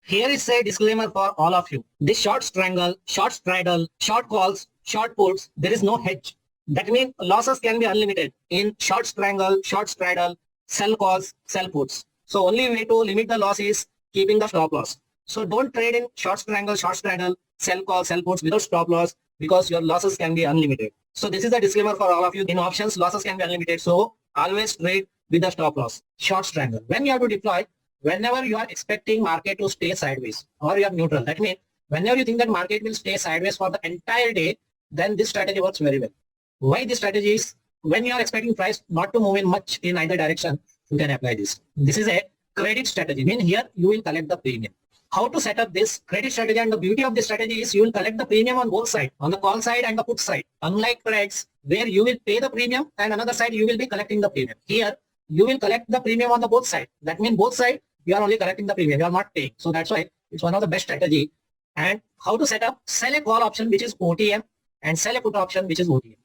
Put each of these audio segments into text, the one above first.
Here is a disclaimer for all of you. This short strangle, short straddle, short calls, short puts, there is no hedge. That means losses can be unlimited in short strangle, short straddle, sell calls, sell puts. So only way to limit the loss is keeping the stop loss. So don't trade in short strangle, short straddle, sell calls, sell puts without stop loss because your losses can be unlimited. So this is the disclaimer for all of you. In options, losses can be unlimited. So always trade with the stop loss. Short strangle. When you have to deploy, whenever you are expecting market to stay sideways or you are neutral, that means whenever you think that market will stay sideways for the entire day, then this strategy works very well. Why this strategy is, when you are expecting price not to move in much in either direction, you can apply this. This is a credit strategy. Mean here you will collect the premium. How to set up this credit strategy, and the beauty of this strategy is you will collect the premium on both sides, on the call side and the put side. Unlike trades where you will pay the premium and another side you will be collecting the premium. Here you will collect the premium on the both sides. That means both sides you are only collecting the premium, you are not paying. So that's why it's one of the best strategy. And how to set up, sell a call option which is OTM and sell a put option which is OTM.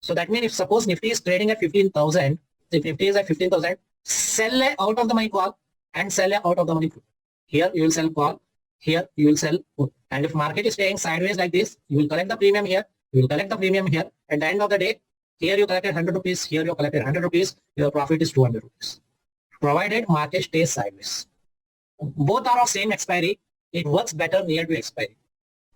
So that means if suppose Nifty is trading at 15,000, if Nifty is at 15,000, sell a out of the money call and sell a out of the money put. Here you will sell call, here you will sell put. And if market is staying sideways like this, you will collect the premium here, you will collect the premium here. At the end of the day, here you collected 100 rupees, here you collected 100 rupees, your profit is 200 rupees. Provided market stays sideways. Both are of same expiry, it works better near to expiry.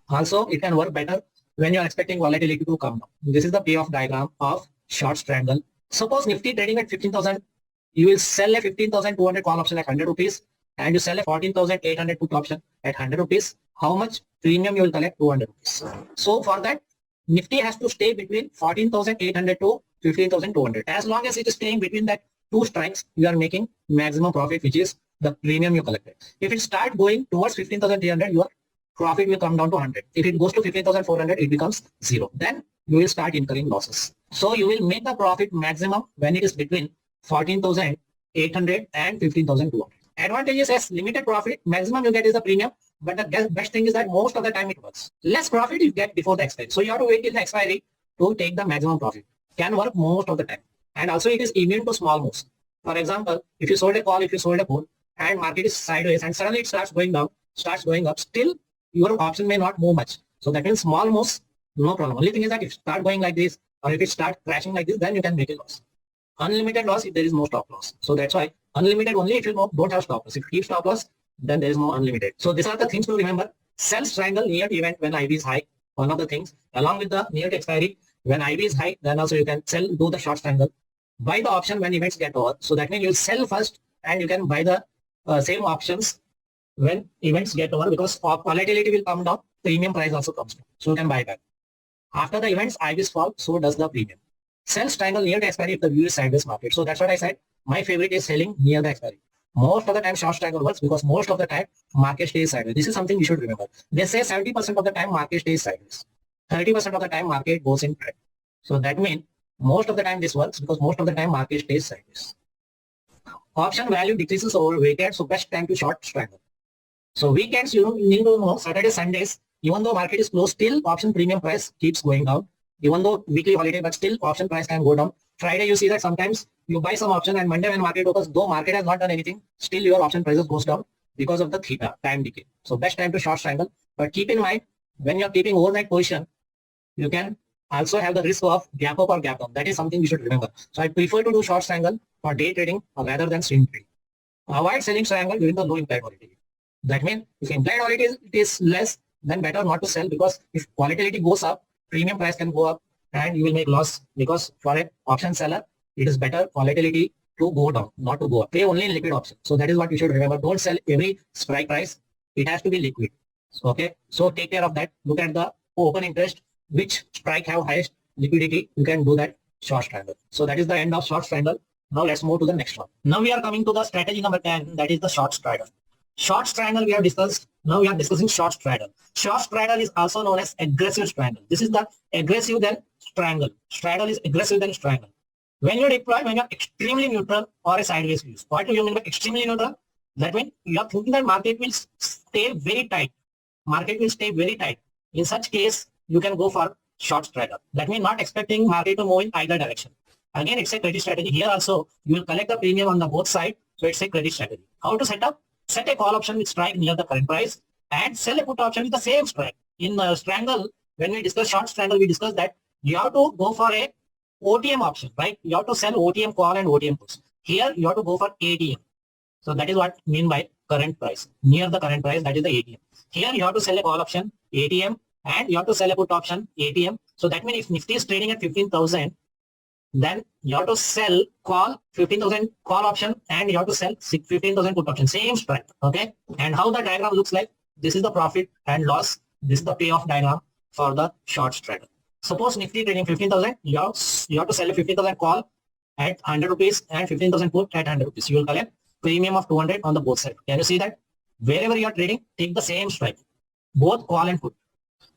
Also, it can work better when you are expecting volatility to come down. This is the payoff diagram of short strangle. Suppose Nifty trading at 15,000, you will sell a 15,200 call option at 100 rupees and you sell a 14,800 put option at 100 rupees. How much premium you will collect? 200 rupees. So for that, Nifty has to stay between 14,800 to 15,200. As long as it is staying between that two strikes, you are making maximum profit, which is the premium you collected. If it starts going towards 15,300, your profit will come down to 100. If it goes to 15,400, it becomes 0. Then you will start incurring losses. So you will make the profit maximum when it is between 14,800 and 15,200. Advantages as limited profit, maximum you get is the premium, but the best thing is that most of the time it works. Less profit you get before the expiry. So you have to wait till the expiry to take the maximum profit. Can work most of the time. And also it is immune to small moves. For example, if you sold a call, if you sold a put, and market is sideways and suddenly it starts going down, starts going up, still your option may not move much. So that means small moves, no problem. Only thing is that if it start going like this or if it start crashing like this, then you can make a loss. Unlimited loss if there is no stop loss. So that's why unlimited only if you don't have stop loss. If you keep stop loss, then there is no unlimited. So these are the things to remember. Sell strangle near to event when IB is high. One of the things, along with the near to expiry, when IB is high, then also you can sell, do the short strangle. Buy the option when events get over. So that means you sell first and you can buy the same options when events get over, because volatility will come down, premium price also comes down. So you can buy back. After the events, IBs fall, so does the premium. Sell strangle near the expiry if the view is sideways market. So that's what I said. My favorite is selling near the expiry. Most of the time short strangle works because most of the time market stays sideways. This is something you should remember. They say 70% of the time market stays sideways. 30% of the time market goes in trend. So that means most of the time this works because most of the time market stays sideways. Option value decreases over weekend, so best time to short strangle. So weekends, you need to know, Saturday, Sundays, even though market is closed, still option premium price keeps going down. Even though weekly holiday, but still option price can go down. Friday, you see that sometimes you buy some option and Monday when market opens, though market has not done anything, still your option prices goes down because of the theta, time decay. So best time to short strangle. But keep in mind, when you're keeping overnight position, you can also have the risk of gap up or gap down. That is something you should remember. So I prefer to do short strangle for day trading rather than swing trading. Avoid selling strangle during the low implied volatility. That means if implied volatility is less, then better not to sell, because if volatility goes up, premium price can go up and you will make loss, because for an option seller, it is better volatility to go down, not to go up. Pay only in liquid option. So that is what you should remember. Don't sell every strike price. It has to be liquid. Okay. So take care of that. Look at the open interest, which strike have highest liquidity. You can do that short strangle. So that is the end of short strangle. Now let's move to the next one. Now we are coming to the strategy number 10. That is the short straddle. Short straddle we have discussed. Now we are discussing short straddle. Short straddle is also known as aggressive straddle. This is the aggressive then strangle. Straddle is aggressive then strangle. When you deploy, when you are extremely neutral or a sideways view. What do you mean by extremely neutral? That means you are thinking that market will stay very tight. Market will stay very tight. In such case, you can go for short straddle. That means not expecting market to move in either direction. Again, it's a credit strategy. Here also, you will collect the premium on the both sides. So it's a credit strategy. How to set up? set a call option with strike near the current price and sell a put option with the same strike. In strangle, when we discuss short strangle, we discuss that you have to go for a OTM option, right? You have to sell OTM call and OTM puts. Here, you have to go for ATM. So that is what mean by current price. Near the current price, that is the ATM. Here, you have to sell a call option, ATM, and you have to sell a put option, ATM. So that means if Nifty is trading at 15,000, then you have to sell call 15,000 call option and you have to sell 15,000 put option, same strike. Okay. And how the diagram looks like, this is the profit and loss. This is the payoff diagram for the short strategy. Suppose Nifty trading 15,000, you have to sell a 15,000 call at 100 rupees and 15,000 put at 100 rupees. You will collect premium of 200 on the both sides. Can you see that? Wherever you are trading, take the same strike, both call and put.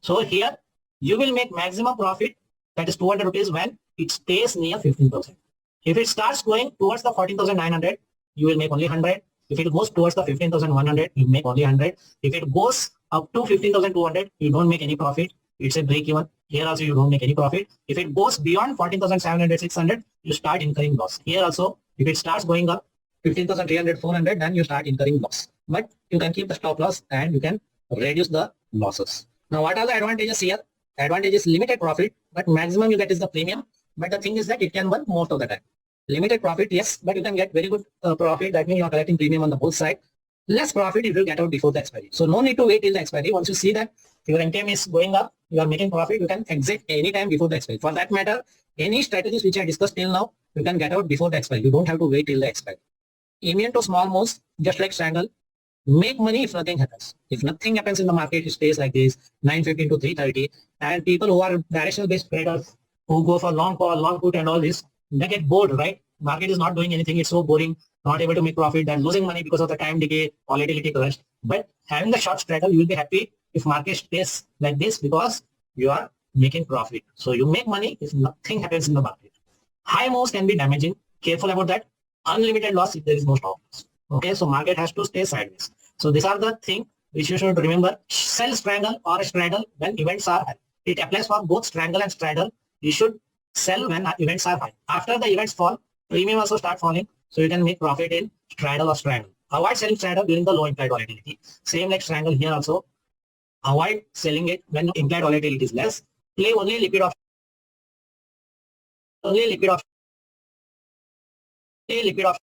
So here you will make maximum profit, that is 200 rupees, when it stays near 15,000. If it starts going towards the 14,900, you will make only 100. If it goes towards the 15,100, you make only 100. If it goes up to 15,200, you don't make any profit. It's a break even. Here also you don't make any profit. If it goes beyond 14,700, 600, you start incurring loss. Here also, if it starts going up 15,300, 400, then you start incurring loss. But you can keep the stop loss and you can reduce the losses. Now, what are the advantages here? Advantage is limited profit, but maximum you get is the premium. But the thing is that it can work most of the time. Limited profit, yes, but you can get very good profit. That means you are collecting premium on the both side. Less profit, it will get out before the expiry. So no need to wait till the expiry. Once you see that your MTM is going up, you are making profit, you can exit any time before the expiry. For that matter, any strategies which I discussed till now, you can get out before the expiry. You don't have to wait till the expiry. Immune to small moves, just like strangle. Make money if nothing happens. If nothing happens in the market, it stays like this, 915 to 330. And people who are directional based traders, who go for long call, long put and all this, they get bored, right? Market is not doing anything. It's so boring, not able to make profit, and losing money because of the time decay, volatility crash. But having the short strategy, you will be happy if market stays like this because you are making profit. So you make money if nothing happens in the market. High moves can be damaging. Careful about that. Unlimited loss if there is no stop loss. Okay, so market has to stay sideways. So these are the things which you should remember. Sell strangle or straddle when events are high. It applies for both strangle and straddle. You should sell when events are high. After the events fall, premium also start falling. So you can make profit in straddle or strangle. Avoid selling straddle during the low implied volatility. Same like strangle here also. Avoid selling it when implied volatility is less. Play only liquid option. Only liquid option. Play liquid option.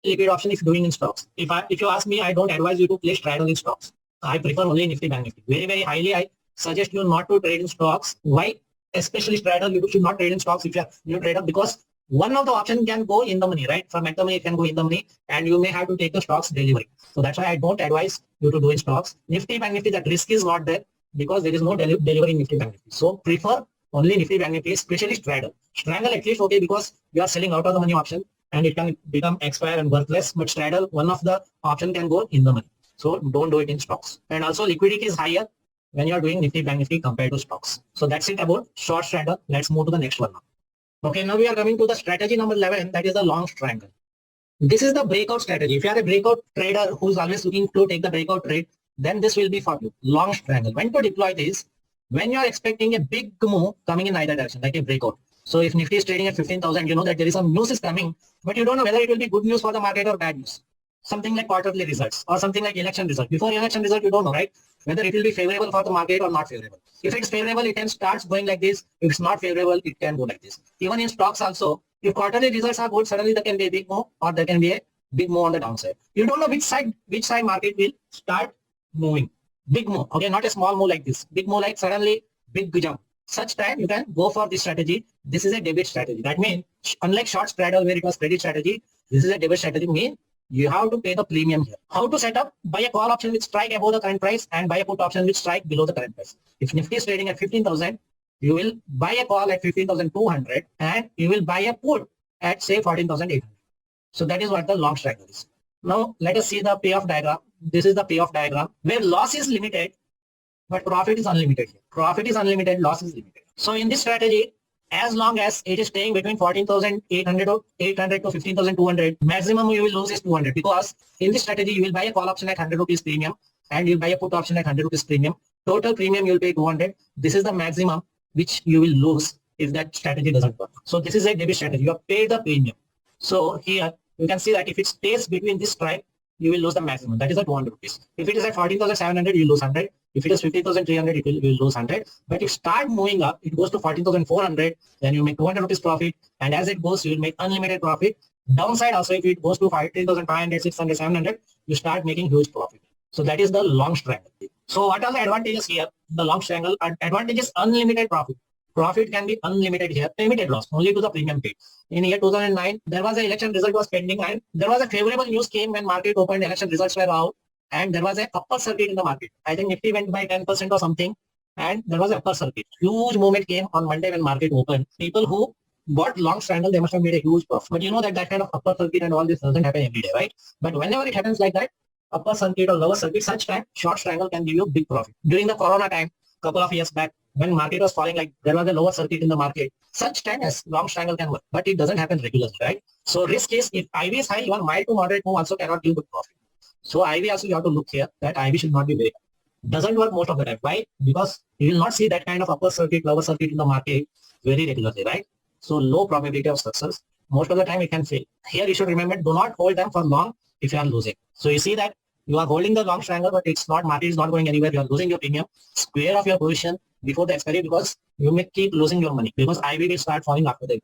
Liquid option if doing in stocks. If you ask me, I don't advise you to play straddle in stocks. I prefer only Nifty Bank Nifty. Very, very highly, I suggest you not to trade in stocks. Why? Especially straddle, you should not trade in stocks if you are new trader, because one of the options can go in the money, right? From at the money, it can go in the money, and you may have to take the stocks delivery. So that's why I don't advise you to do in stocks. Nifty Bank Nifty, that risk is not there because there is no delivery in Nifty Bank Nifty. So prefer only Nifty Bank Nifty, especially straddle. Strangle at least okay because you are selling out of the money option and it can become expire and worthless. But straddle, one of the option can go in the money. So don't do it in stocks. And also liquidity is higher when you are doing Nifty Bank Nifty compared to stocks. So that's it about short straddle. Let's move to the next one now. Okay, now we are coming to the strategy number 11, that is the long strangle. This is the breakout strategy. If you are a breakout trader who is always looking to take the breakout trade, then this will be for you. Long strangle. When to deploy this? When you are expecting a big move coming in either direction, like a breakout. So if Nifty is trading at 15,000, you know that there is some news is coming, but you don't know whether it will be good news for the market or bad news. Something like quarterly results or something like election result. Before election result, you don't know, right? Whether it will be favorable for the market or not favorable. If it's favorable, it can start going like this. If it's not favorable, it can go like this. Even in stocks also, if quarterly results are good, suddenly there can be a big move or there can be a big move on the downside. You don't know which side market will start moving. Big move, okay, not a small move like this. Big move like suddenly big jump. Such time you can go for this strategy. This is a debit strategy. That means unlike short straddle where it was credit strategy, this is a debit strategy. Mean you have to pay the premium here. How to set up? Buy a call option with strike above the current price and buy a put option with strike below the current price. If Nifty is trading at 15,000, you will buy a call at 15,200 and you will buy a put at say 14,800. So that is what the long strategy is. Now let us see the payoff diagram. This is the payoff diagram where loss is limited, but profit is unlimited. Profit is unlimited, loss is limited. So in this strategy, as long as it is staying between 14,800 to 15,200, maximum you will lose is 200, because in this strategy you will buy a call option at 100 rupees premium and you will buy a put option at 100 rupees premium. Total premium you will pay 200. This is the maximum which you will lose if that strategy doesn't work. So this is a debit strategy. You have paid the premium. So here you can see that if it stays between this strike, you will lose the maximum. That is at 200 rupees. If it is at 14,700, you lose 100. If it is 15,300, you will lose 100. But if start moving up, it goes to 14,400, then you make 200 rupees profit. And as it goes, you will make unlimited profit. Downside also, if it goes to 15,500, 600, 700, you start making huge profit. So that is the long triangle. So what are the advantages here? The long triangle advantage is unlimited profit. Profit can be unlimited here, limited loss only to the premium paid. In year 2009, there was an election result was pending and there was a favorable news came when market opened, election results were out and there was a upper circuit in the market. I think Nifty went by 10% or something and there was a upper circuit. Huge movement came on Monday when market opened. People who bought long triangle, they must have made a huge profit. But you know that kind of upper circuit and all this doesn't happen every day, right? But whenever it happens like that, upper circuit or lower circuit, such time, short triangle can give you big profit. During the Corona time, couple of years back, when market was falling, like there was a lower circuit in the market, such time as long triangle can work, but it doesn't happen regularly, right? So risk is if IV is high, even mild to moderate move also cannot give good profit. So IV also you have to look here that IV should not be very high. Doesn't work most of the time. Why? Because you will not see that kind of upper circuit, lower circuit in the market very regularly, right? So low probability of success. Most of the time it can fail. Here you should remember, do not hold them for long if you are losing. So you see that you are holding the long triangle, but it's not, market is not going anywhere. You are losing your premium. Square off your position before the expiry because you may keep losing your money because IV will start falling after the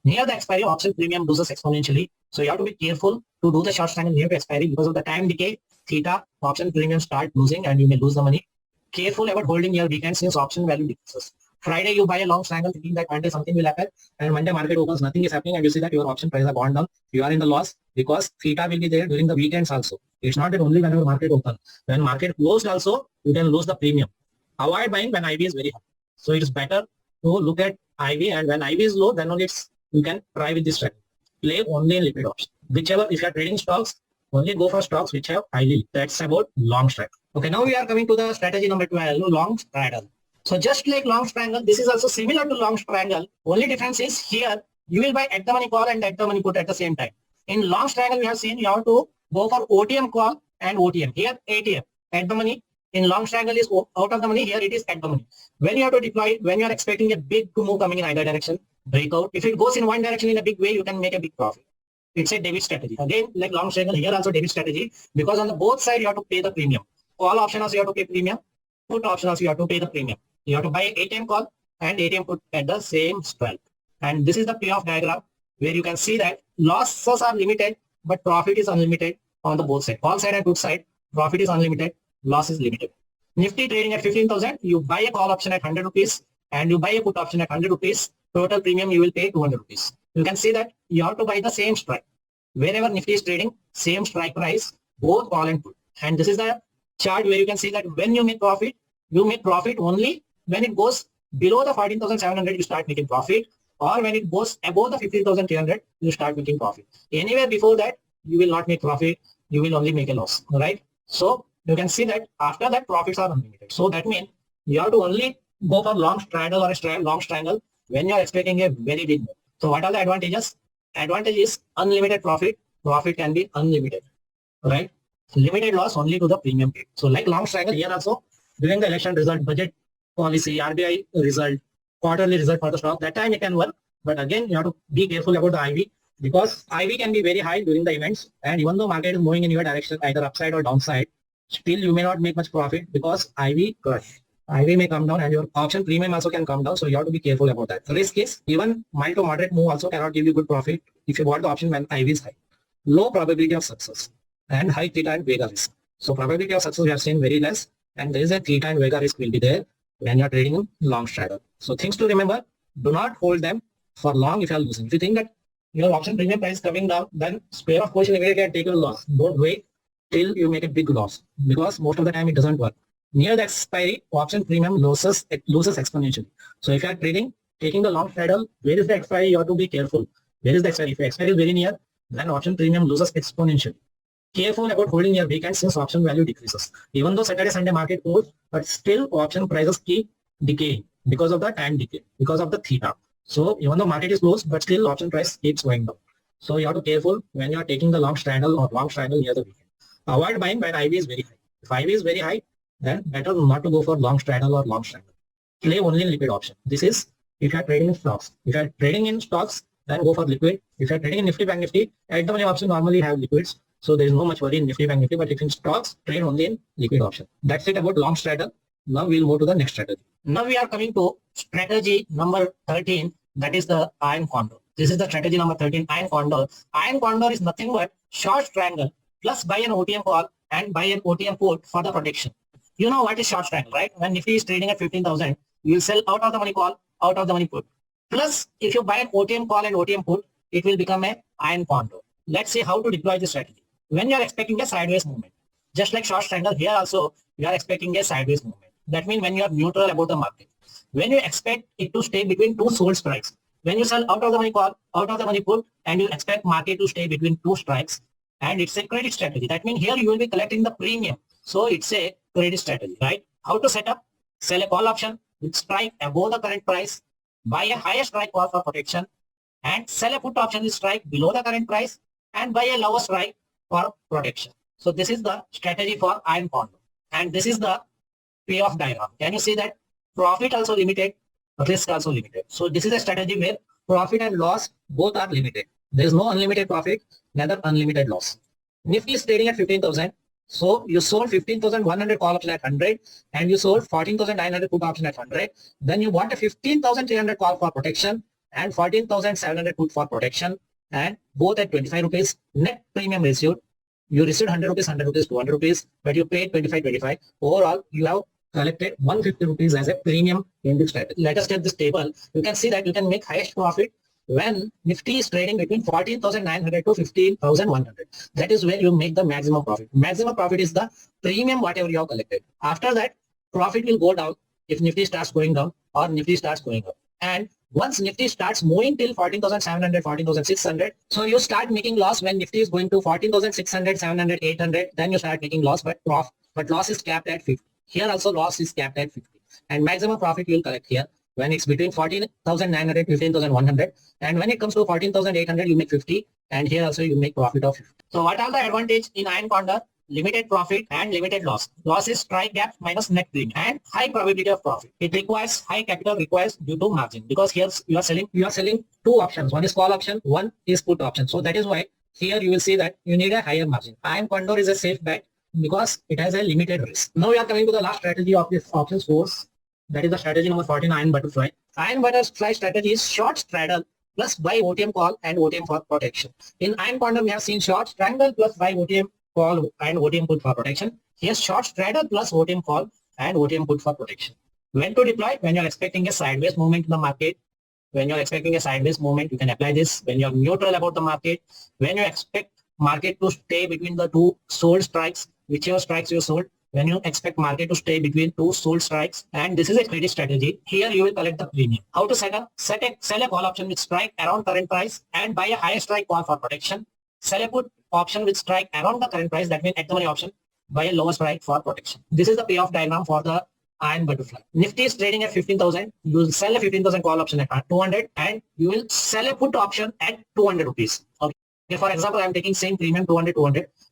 near the expiry. Option premium loses exponentially. So you have to be careful to do the short triangle near to expiry because of the time decay. Theta option premium start losing and you may lose the money. Careful about holding your weekend since option value decreases. Friday you buy a long triangle thinking that Monday something will happen and Monday market opens, nothing is happening and you see that your option price have gone down. You are in the loss because theta will be there during the weekends also. It's not that only whenever market open. When market closed also, you can lose the premium. Avoid buying when IV is very high. So it is better to look at IV and when IV is low, then only you can try with this strategy. Play only in liquid option. Whichever, if you are trading stocks, only go for stocks which have highly. That's about long strategy. Okay, now we are coming to the strategy number 12, long straddle. So just like long triangle, this is also similar to long triangle. Only difference is here, you will buy at the money call and at the money put at the same time. In long triangle, we have seen you have to go for OTM call and OTM. Here, ATM, at the money. In long triangle is out of the money. Here it is at the money. When you have to deploy, when you are expecting a big move coming in either direction, breakout. If it goes in one direction in a big way, you can make a big profit. It's a debit strategy. Again, like long triangle, here also debit strategy because on the both side you have to pay the premium. Call option also you have to pay premium. Put option also you have to pay the premium. You have to buy ATM call and ATM put at the same strike. And this is the payoff diagram where you can see that losses are limited, but profit is unlimited on the both side. Call side and put side, profit is unlimited, loss is limited. Nifty trading at 15,000, you buy a call option at 100 rupees and you buy a put option at 100 rupees. Total premium you will pay 200 rupees. You can see that you have to buy the same strike. Wherever Nifty is trading, same strike price, both call and put. And this is the chart where you can see that when you make profit only when it goes below the 14,700, you start making profit, or when it goes above the 15,300, you start making profit. Anywhere before that, you will not make profit. You will only make a loss, right? So you can see that after that, profits are unlimited. So that means you have to only go for long straddle or a long triangle when you are expecting a very big move. So what are the advantages? Advantage is unlimited profit. Profit can be unlimited, right? Limited loss only to the premium paid. So like long triangle here also, during the election result, budget policy, RBI result, quarterly result for the stock, that time it can work. But again, you have to be careful about the IV because IV can be very high during the events. And even though market is moving in your direction, either upside or downside, still you may not make much profit because IV crush. IV may come down and your option premium also can come down. So you have to be careful about that. The risk is even mild to moderate move also cannot give you good profit if you bought the option when IV is high. Low probability of success and high theta and vega risk. So probability of success we have seen very less and there is a theta and vega risk will be there when you are trading in long straddle. So things to remember, do not hold them for long if you are losing. If you think that your option premium price coming down, then spare of position immediately and take your loss. Don't wait till you make a big loss because most of the time it doesn't work. Near the expiry, option premium loses exponentially. So if you are trading, taking the long straddle, where is the expiry? You have to be careful. Where is the expiry? If the expiry is very near, then option premium loses exponentially. Careful about holding your weekend since option value decreases. Even though Saturday, Sunday market goes, but still option prices keep decaying because of the time decay, because of the theta. So even though market is closed, but still option price keeps going down. So you have to be careful when you are taking the long straddle or long triangle near the weekend. Avoid buying when IV is very high. If IV is very high, then better not to go for long straddle or long triangle. Play only in liquid option. This is if you are trading in stocks. If you are trading in stocks, then go for liquid. If you are trading in Nifty Bank Nifty, at the money option normally have liquids. So there is no much worry in Nifty Bank Nifty, but if in stocks, trade only in liquid option. That's it about long straddle. Now we'll move to the next strategy. Now we are coming to strategy number 13, that is the iron condor. This is the strategy number 13, iron condor. Iron condor is nothing but short triangle plus buy an OTM call and buy an OTM put for the protection. You know what is short triangle, right? When Nifty is trading at 15,000, you will sell out of the money call, out of the money put. Plus, if you buy an OTM call and OTM put, it will become a iron condor. Let's see how to deploy this strategy. When you are expecting a sideways movement, just like short triangle, here also you are expecting a sideways movement. That means when you are neutral about the market. When you expect it to stay between two sold strikes, when you sell out of the money call, out of the money put, and you expect market to stay between two strikes, and it's a credit strategy. That means here you will be collecting the premium. So it's a credit strategy, right? How to set up? Sell a call option with strike above the current price, buy a higher strike call for protection, and sell a put option with strike below the current price, and buy a lower strike for protection. So this is the strategy for iron condor, and this is the payoff diagram. Can you see that? Profit also limited, risk also limited. So this is a strategy where profit and loss both are limited. There is no unlimited profit, neither unlimited loss. Nifty is trading at 15,000. So you sold 15,100 call option at 100 and you sold 14,900 put option at 100. Then you bought a 15,300 call for protection and 14,700 put for protection, and both at 25 rupees. Net premium received. You received 100 rupees, 100 rupees, 200 rupees, but you paid 25. Overall, you have collected 150 rupees as a premium in this strategy. Let us get this table. You can see that you can make highest profit when Nifty is trading between 14,900 to 15,100. That is where you make the maximum profit. Maximum profit is the premium whatever you have collected. After that, profit will go down if Nifty starts going down or Nifty starts going up. And once Nifty starts moving till 14,700, 14,600, so you start making loss when Nifty is going to 14,600, 700, 800, then you start making loss, but loss is capped at 50. Here also loss is capped at 50. And maximum profit you will collect here when it's between 14,900, 15,100. And when it comes to 14,800, you make 50. And here also you make profit of 50. So what are the advantage in iron condor? Limited profit and limited loss. Loss is strike gap minus net premium and high probability of profit. It requires high capital requires due to margin, because here you are selling two options. One is call option, one is put option. So that is why here you will see that you need a higher margin. Iron condor is a safe bet because it has a limited risk. Now we are coming to the last strategy of this options course. That is the strategy number 14, iron butterfly. Iron butterfly strategy is short straddle plus buy OTM call and OTM for protection. In iron condor we have seen short triangle plus buy OTM call and OTM put for protection. Here short straddle plus OTM call and OTM put for protection. When to deploy? When you are expecting a sideways movement in the market. When you are expecting a sideways movement, you can apply this. When you are neutral about the market. When you expect market to stay between the two sold strikes, whichever strikes you sold. When you expect market to stay between two sold strikes, and this is a credit strategy. Here you will collect the premium. How to set up? Sell a call option with strike around current price and buy a higher strike call for protection. Sell a put option with strike around the current price, that means at the money option, buy a lower strike for protection. This is the payoff diagram for the iron butterfly. Nifty is trading at 15,000. You will sell a 15,000 call option at 200 and you will sell a put option at 200 rupees. Okay. For example, I am taking same premium 200.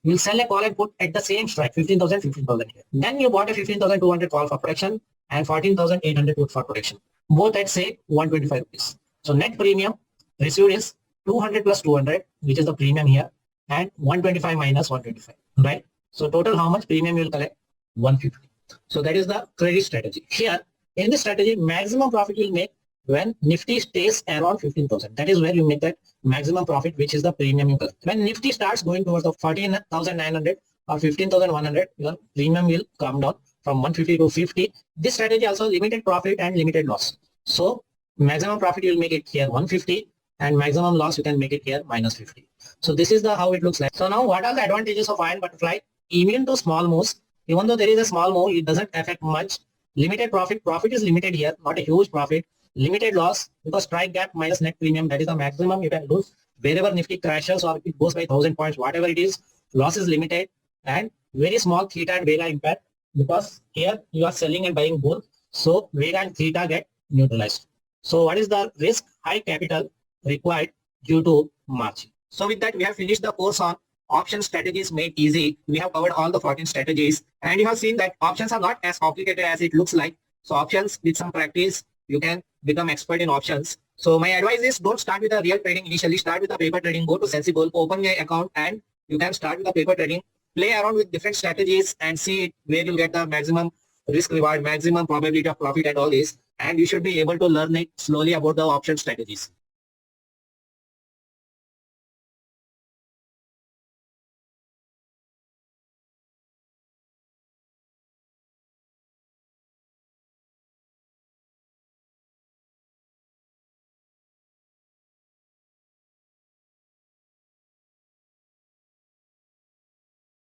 You will sell a call and put at the same strike 15,000 here. Then you bought a 15,200 call for protection and 14,800 put for protection. Both at say 125 rupees. So net premium received is 200 plus 200, which is the premium here, and 125 minus 125, right? So total how much premium you will collect? 150. So that is the credit strategy. Here in this strategy, maximum profit you will make when Nifty stays around 15,000. That is where you make that maximum profit, which is the premium you collect. When Nifty starts going towards the 14,900 or 15,100, your premium will come down from 150 to 50. This strategy also limited profit and limited loss. So maximum profit you will make it here 150 and maximum loss you can make it here minus 50. So this is the how it looks like. So now what are the advantages of iron butterfly? Even to small moves, even though there is a small move, it doesn't affect much. Limited profit is limited here, not a huge profit. Limited loss because strike gap minus net premium, that is the maximum you can lose. Wherever Nifty crashes or it goes by 1,000 points, whatever it is, loss is limited, and very small theta and vega impact because here you are selling and buying both. So vega and theta get neutralized. So what is the risk? High capital required due to margin. So with that, we have finished the course on option strategies made easy. We have covered all the 14 strategies and you have seen that options are not as complicated as it looks like. So options with some practice you can become expert in options. So my advice is don't start with a real trading initially. Start with a paper trading. Go to Sensible, open your account, and you can start with a paper trading. Play around with different strategies and see where you'll get the maximum risk reward, maximum probability of profit and all this. And you should be able to learn it slowly about the option strategies.